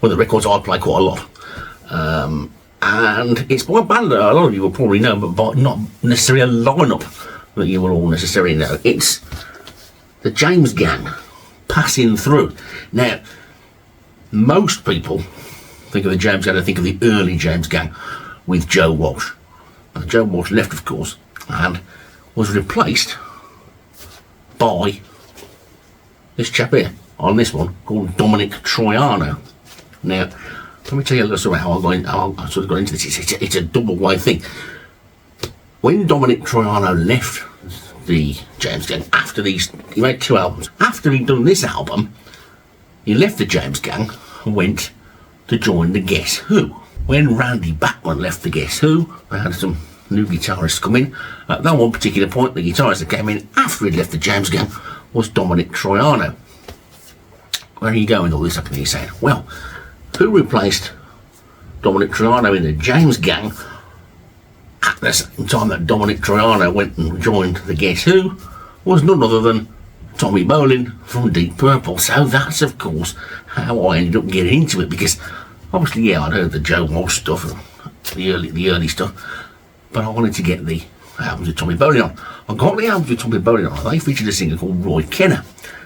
one of the records I play quite a lot. And it's by a band that a lot of you will probably know, but not necessarily a lineup that you will all necessarily know. It's the James Gang, Passin Thru. Now, most people think of the James Gang, they think of the early James Gang with Joe Walsh. Now, Joe Walsh left, of course, and was replaced by this chap here on this one called Dominic Troiano. Now, let me tell you a little about how I sort of got into this. It's a double way thing. When Dominic Troiano left the James Gang after he made 2 albums. After he'd done this album, he left the James Gang and went to join the Guess Who. When Randy Bachman left the Guess Who, they had some new guitarists come in. At that one particular point, the guitarist that came in after he'd left the James Gang was Dominic Troiano. Where are you going with all this? I can hear you saying, well, who replaced Dominic Troiano in the James Gang at the same time that Dominic Troiano went and joined the Guess Who was none other than Tommy Bolin from Deep Purple. So that's, of course, how I ended up getting into it, because obviously, yeah, I'd heard the Joe Walsh stuff, the early stuff, but I wanted to get the albums with Tommy Bolin on. I got the albums with Tommy Bolin on. They featured a singer called Roy Kenner.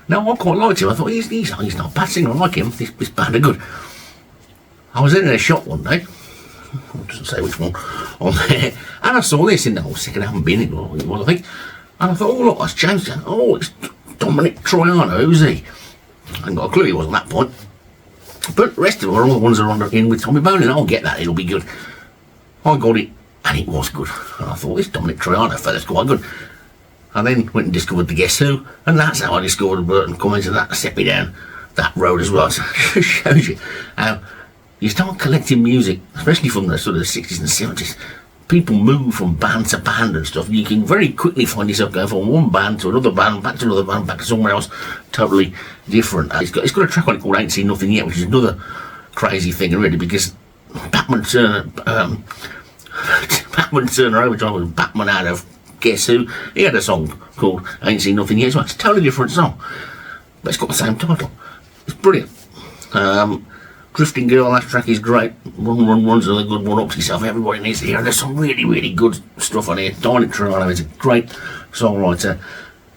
Now, I quite liked him. I thought, he's not a bad singer. I like him. This band are good. I was in a shop one day, it doesn't say which one on there, and I saw this in the whole second album bin, it was, I think, and I thought, oh look, that's James Gang. Oh, it's Dominic Troiano, who's he? I hadn't got a clue he was at that point. But the rest of them are all the ones that are in with Tommy Bolin. I'll get that, it'll be good. I got it, and it was good. And I thought, this Dominic Troiano fella's quite good. I then went and discovered the Guess Who, and that's how I discovered Burton Cummings, and that set me down that road as well. So it shows you how you start collecting music, especially from the sort of 60s and 70s. People move from band to band and stuff. You can very quickly find yourself going from one band to another band, back to another band, back to somewhere else, totally different. It's got a track on it called Ain't Seen Nothing Yet, which is another crazy thing, really, because Batman Turner Overdrive was Batman out of Guess Who. He had a song called Ain't Seen Nothing Yet. So it's a totally different song, but it's got the same title. It's brilliant. Drifting Girl, that track is great. Run's another good one. Up to Yourself, everybody needs to hear. There's some really, really good stuff on here. Dominic Troiano is a great songwriter.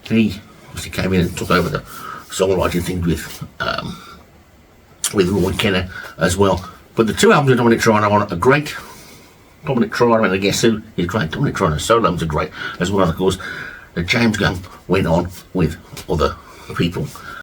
He obviously came in and took over the songwriting thing with Roy Kenner as well. But the 2 albums of Dominic Troiano are great. Dominic Troiano and the Guess Who is great. Dominic Troiano's solos are great as well. Of course, the James Gang went on with other people.